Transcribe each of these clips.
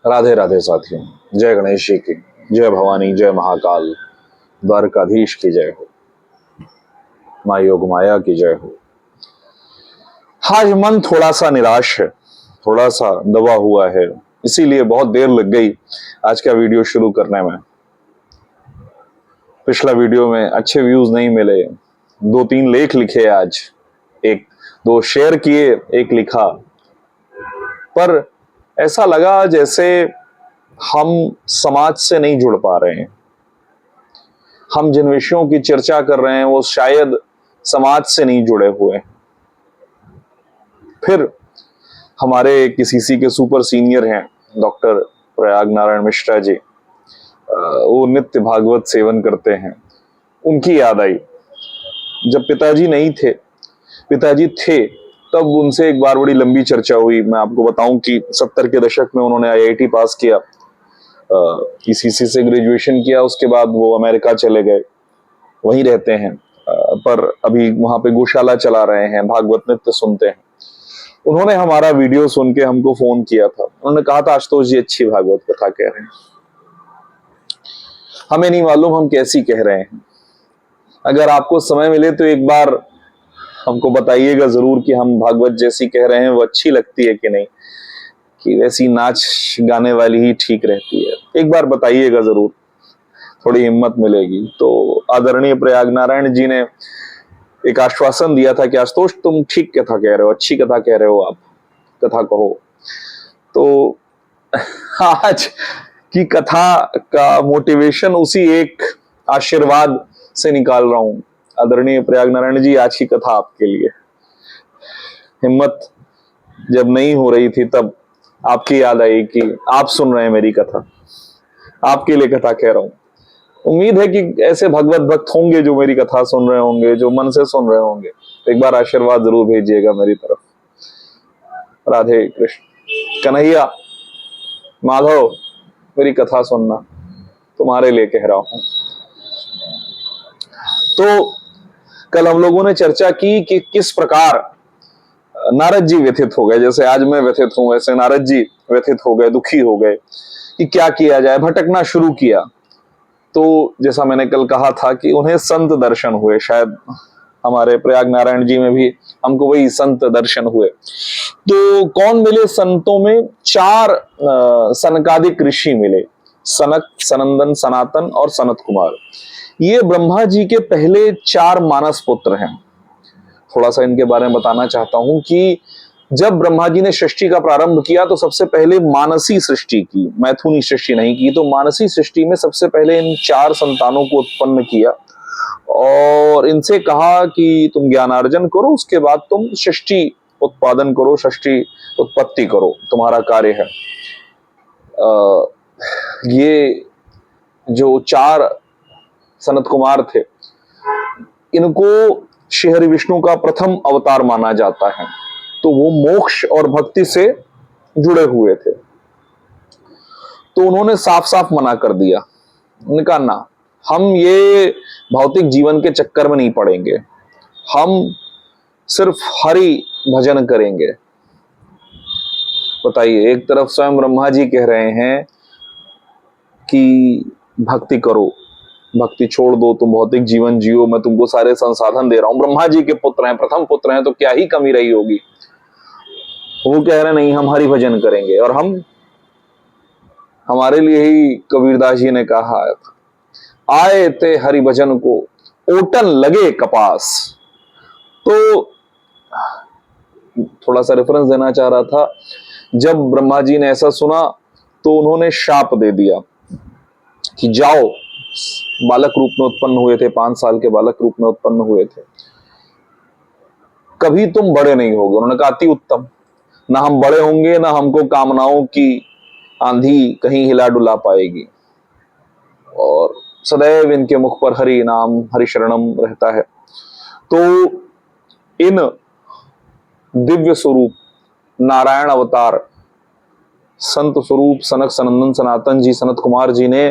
राधे राधे साथियों, जय गणेश जी की, जय भवानी, जय महाकाल, द्वारकाधीश की जय हो, माँ योग माया की जय हो। आज मन थोड़ा सा निराश है, थोड़ा सा दबा हुआ है, इसीलिए बहुत देर लग गई आज का वीडियो शुरू करने में। पिछला वीडियो में अच्छे व्यूज नहीं मिले, 2-3 लेख लिखे आज, एक दो शेयर किए, एक लिखा, पर ऐसा लगा जैसे हम समाज से नहीं जुड़ पा रहे हैं। हम जिन विषयों की चर्चा कर रहे हैं वो शायद समाज से नहीं जुड़े हुए हैं। फिर हमारे किसी के सुपर सीनियर हैं डॉक्टर प्रयाग नारायण मिश्रा जी, वो नित्य भागवत सेवन करते हैं, उनकी याद आई। जब पिताजी नहीं थे, पिताजी थे, तब उनसे एक बार बड़ी लंबी चर्चा हुई। मैं आपको बताऊं कि 70 के दशक में उन्होंने आईआईटी पास किया, ईसीसी से ग्रेजुएशन किया, उसके बाद वो अमेरिका चले गए, वहीं रहते हैं, पर अभी वहां पे गौशाला चला रहे हैं, भागवत नृत्य सुनते हैं। उन्होंने हमारा वीडियो सुन के हमको फोन किया था, उन्होंने कहा था आशुतोष जी अच्छी भागवत कथा कह रहे हैं, हमें नहीं मालूम हम कैसी कह रहे हैं, अगर आपको समय मिले तो एक बार हमको बताइएगा जरूर कि हम भागवत जैसी कह रहे हैं वो अच्छी लगती है कि नहीं, कि वैसी नाच गाने वाली ही ठीक रहती है, एक बार बताइएगा जरूर, थोड़ी हिम्मत मिलेगी। तो आदरणीय प्रयाग नारायण जी ने एक आश्वासन दिया था कि आशुतोष तुम ठीक कथा कह रहे हो, अच्छी कथा कह रहे हो, आप कथा कहो। तो आज की कथा का मोटिवेशन उसी एक आशीर्वाद से निकाल रहा हूं। आदरणीय प्रयाग नारायण जी, आज की कथा आपके लिए। हिम्मत जब नहीं हो रही थी तब आपकी याद आई कि आप सुन रहे हैं मेरी कथा, आपके लिए कथा कह रहा हूं। उम्मीद है कि ऐसे भगवत भक्त होंगे जो मेरी कथा सुन रहे होंगे, जो मन से सुन रहे होंगे। एक बार आशीर्वाद जरूर भेजिएगा मेरी तरफ। राधे कृष्ण, कन्हैया, माधव, मेरी कथा सुनना, तुम्हारे लिए कह रहा हूं। तो कल हम लोगों ने चर्चा की कि किस प्रकार नारद जी व्यथित हो गए, जैसे आज मैं व्यथित हूं वैसे नारद जी व्यथित हो गए, दुखी हो गए कि क्या किया जाए, भटकना शुरू किया। तो जैसा मैंने कल कहा था कि उन्हें संत दर्शन हुए, शायद हमारे प्रयाग नारायण जी में भी हमको वही संत दर्शन हुए। तो कौन मिले संतों में? 4 सनकादिक ऋषि मिले, सनक, सनंदन, सनातन और सनत कुमार। ये ब्रह्मा जी के पहले 4 मानस पुत्र हैं। थोड़ा सा इनके बारे में बताना चाहता हूं कि जब ब्रह्मा जी ने सृष्टि का प्रारंभ किया तो सबसे पहले मानसी सृष्टि की, मैथुनी सृष्टि नहीं की। तो मानसी सृष्टि में सबसे पहले इन 4 संतानों को उत्पन्न किया और इनसे कहा कि तुम ज्ञानार्जन करो, उसके बाद तुम सृष्टि उत्पादन करो, सृष्टि उत्पत्ति करो, तुम्हारा कार्य है। ये जो 4 सनत कुमार थे, इनको श्री हरि विष्णु का प्रथम अवतार माना जाता है। तो वो मोक्ष और भक्ति से जुड़े हुए थे। तो उन्होंने साफ साफ मना कर दिया, उन्होंने कहा ना, हम ये भौतिक जीवन के चक्कर में नहीं पड़ेंगे, हम सिर्फ हरि भजन करेंगे। बताइए, एक तरफ स्वयं ब्रह्मा जी कह रहे हैं कि भक्ति करो, भक्ति छोड़ दो, तुम भौतिक जीवन जियो, मैं तुमको सारे संसाधन दे रहा हूं, ब्रह्मा जी के पुत्र हैं, प्रथम पुत्र हैं, तो क्या ही कमी रही होगी। वो कह रहे नहीं, हम हरि भजन करेंगे। और हम, हमारे लिए ही कबीरदास जी ने कहा, आए थे हरि भजन को ओटन लगे कपास। तो थोड़ा सा रेफरेंस देना चाह रहा था, जब ब्रह्मा जी ने ऐसा सुना तो उन्होंने शाप दे दिया कि जाओ, बालक रूप में उत्पन्न हुए थे, 5 साल के बालक रूप में उत्पन्न हुए थे, कभी तुम बड़े नहीं होगे। उन्होंने कहा अति उत्तम, ना हम बड़े होंगे, ना हमको कामनाओं की आंधी कहीं हिला डुला पाएगी, और सदैव इनके मुख पर हरि नाम, हरि शरणम रहता है। तो इन दिव्य स्वरूप नारायण अवतार संत स्वरूप सनक, सनंदन, सनातन जी, सनत कुमार जी ने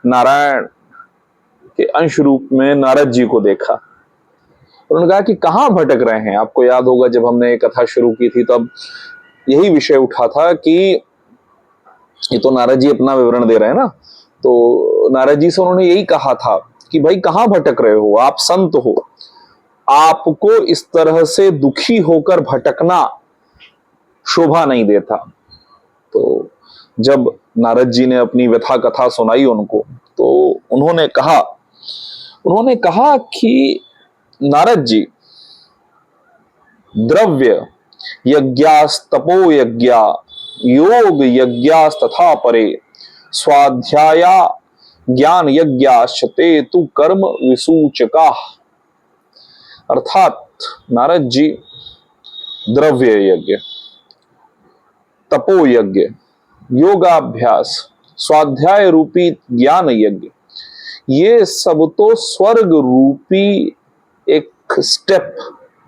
नारायण के अंश रूप में नारद जी को देखा। उन्होंने कहा कि कहां भटक रहे हैं। आपको याद होगा जब हमने एक कथा शुरू की थी तब यही विषय उठा था कि ये तो नारद जी अपना विवरण दे रहे हैं ना। तो नारद जी से उन्होंने यही कहा था कि भाई कहां भटक रहे हो, आप संत हो, आपको इस तरह से दुखी होकर भटकना शोभा नहीं देता। तो जब नारद जी ने अपनी व्यथा कथा सुनाई उनको, तो उन्होंने कहा कि नारद जी, द्रव्य यज्ञास्तपो यज्ञा योग यज्ञास्तथा परे स्वाध्याया ज्ञान यज्ञाश्चते तु कर्म विसूचका। अर्थात नारद जी, द्रव्य यज्ञ, तपो यज्ञ, योगाभ्यास, स्वाध्याय रूपी ज्ञान यज्ञ, ये सब तो स्वर्ग रूपी एक स्टेप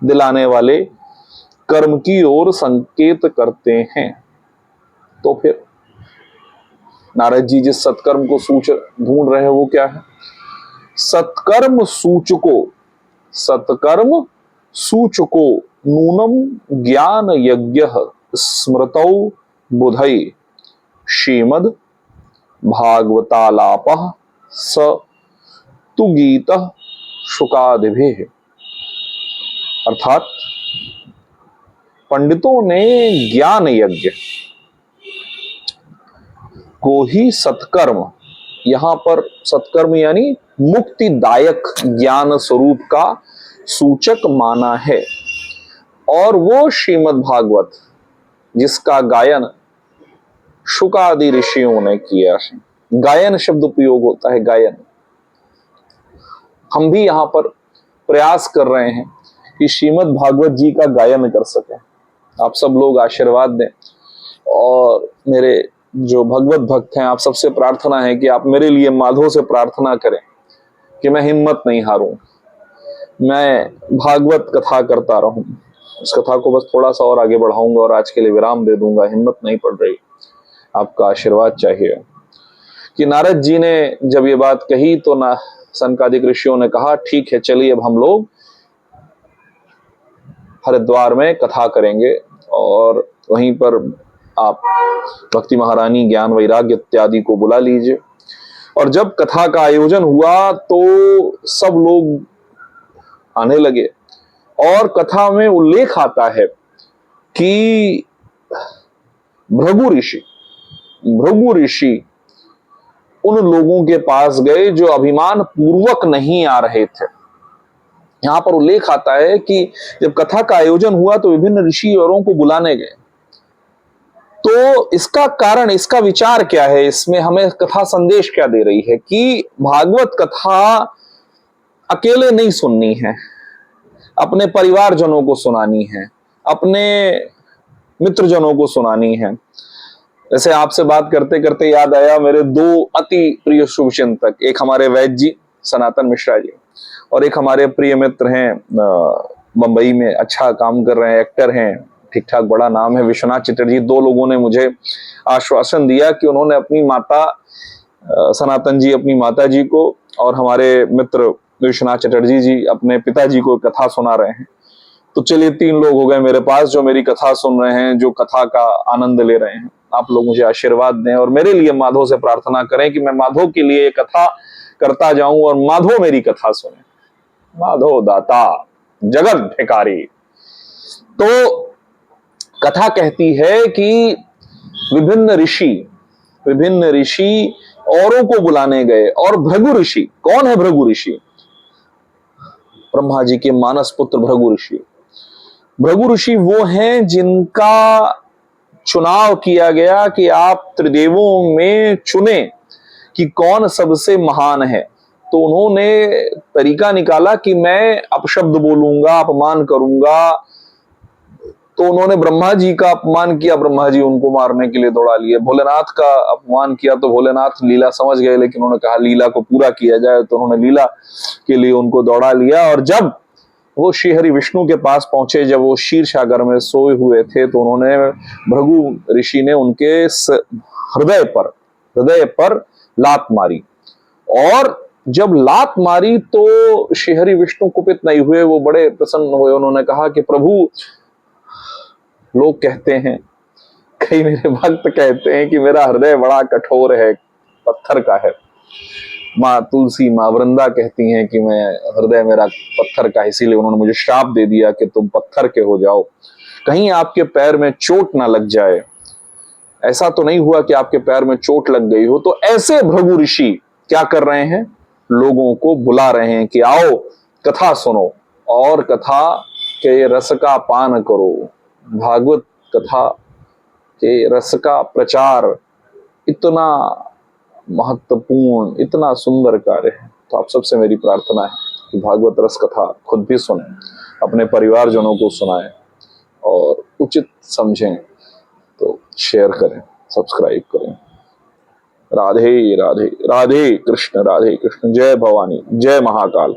दिलाने वाले कर्म की ओर संकेत करते हैं। तो फिर नारद जी जिस सत्कर्म को ढूंढ रहे हैं वो क्या है? सत्कर्म सूचको नूनम ज्ञान यज्ञ स्मृतौ बुधै श्रीमद् भागवतालापः स तु गीतः शुकादिभिः। अर्थात पंडितों ने ज्ञान यज्ञ को ही सत्कर्म, यहां पर सत्कर्म यानी मुक्तिदायक ज्ञान स्वरूप का सूचक माना है। और वो श्रीमद् भागवत जिसका गायन शुकादि ऋषियों ने किया है। गायन शब्द उपयोग होता है, गायन। हम भी यहां पर प्रयास कर रहे हैं कि श्रीमद् भागवत जी का गायन कर सकें। आप सब लोग आशीर्वाद दें, और मेरे जो भगवत भक्त हैं, आप सबसे प्रार्थना है कि आप मेरे लिए माधव से प्रार्थना करें कि मैं हिम्मत नहीं हारूं, मैं भागवत कथा करता रहूं। इस कथा को बस थोड़ा सा और आगे बढ़ाऊंगा और आज के लिए विराम दे दूंगा, हिम्मत नहीं पड़ रही, आपका आशीर्वाद चाहिए। कि नारद जी ने जब ये बात कही तो सनकादिक ऋषियों ने कहा ठीक है, चलिए अब हम लोग हरिद्वार में कथा करेंगे, और वहीं पर आप भक्ति महारानी, ज्ञान वैराग्य इत्यादि को बुला लीजिए। और जब कथा का आयोजन हुआ तो सब लोग आने लगे, और कथा में उल्लेख आता है कि भृगु ऋषि उन लोगों के पास गए जो अभिमान पूर्वक नहीं आ रहे थे। यहां पर उल्लेख आता है कि जब कथा का आयोजन हुआ तो विभिन्न ऋषि औरों को बुलाने गए। तो इसका कारण, इसका विचार क्या है, इसमें हमें कथा संदेश क्या दे रही है कि भागवत कथा अकेले नहीं सुननी है, अपने परिवारजनों को सुनानी है, अपने मित्रजनों को सुनानी है। जैसे आपसे बात करते करते याद आया, मेरे दो अति प्रिय शुभचिंतक, एक हमारे वैद्य जी सनातन मिश्रा जी, और एक हमारे प्रिय मित्र हैं मुंबई में अच्छा काम कर रहे हैं, एक्टर हैं, ठीक ठाक बड़ा नाम है, विश्वनाथ चटर्जी। दो लोगों ने मुझे आश्वासन दिया कि उन्होंने अपनी माता सनातन जी, अपनी माता जी को, और हमारे मित्र विश्वनाथ चटर्जी जी अपने पिताजी को कथा सुना रहे हैं। तो चलिए 3 लोग हो गए मेरे पास जो मेरी कथा सुन रहे हैं, जो कथा का आनंद ले रहे हैं। आप लोग मुझे आशीर्वाद दें और मेरे लिए माधव से प्रार्थना करें कि मैं माधव के लिए ये कथा करता जाऊं और माधव मेरी कथा सुने। माधव दाता जगत भिखारी। तो कथा कहती है कि विभिन्न ऋषि औरों को बुलाने गए, और भृगु ऋषि, कौन है भृगु ऋषि? ब्रह्मा जी के मानस पुत्र भृगु ऋषि। भृगु ऋषि वो हैं जिनका चुनाव किया गया कि आप त्रिदेवों में चुने कि कौन सबसे महान है। तो उन्होंने तरीका निकाला कि मैं अपशब्द बोलूंगा, अपमान करूंगा। तो उन्होंने ब्रह्मा जी का अपमान किया, ब्रह्मा जी उनको मारने के लिए दौड़ा लिए। भोलेनाथ का अपमान किया तो भोलेनाथ लीला समझ गए, लेकिन उन्होंने कहा लीला को पूरा किया जाए, तो उन्होंने लीला के लिए उनको दौड़ा लिया। और जब वो श्री हरि विष्णु के पास पहुंचे, जब वो क्षीर सागर में सोए हुए थे, तो उन्होंने भृगु ऋषि ने उनके हृदय पर लात मारी। और जब लात मारी तो श्री हरि विष्णु कुपित नहीं हुए, वो बड़े प्रसन्न हुए। उन्होंने कहा कि प्रभु, लोग कहते हैं कई मेरे भक्त कहते हैं कि मेरा हृदय बड़ा कठोर है, पत्थर का है। माँ तुलसी, माँ वृंदा कहती हैं कि मैं हृदय मेरा पत्थर का, इसीलिए उन्होंने मुझे श्राप दे दिया कि तुम पत्थर के हो जाओ, कहीं आपके पैर में चोट ना लग जाए। ऐसा तो नहीं हुआ कि आपके पैर में चोट लग गई हो। तो ऐसे भृगु ऋषि क्या कर रहे हैं, लोगों को बुला रहे हैं कि आओ कथा सुनो और कथा के रस का पान करो। भागवत कथा के रस का प्रचार इतना महत्वपूर्ण, इतना सुंदर कार्य है। तो आप सबसे मेरी प्रार्थना है कि भागवत रस कथा खुद भी सुने, अपने परिवारजनों को सुनाएं और उचित समझें तो शेयर करें, सब्सक्राइब करें। राधे राधे, राधे कृष्ण, जय भवानी, जय महाकाल।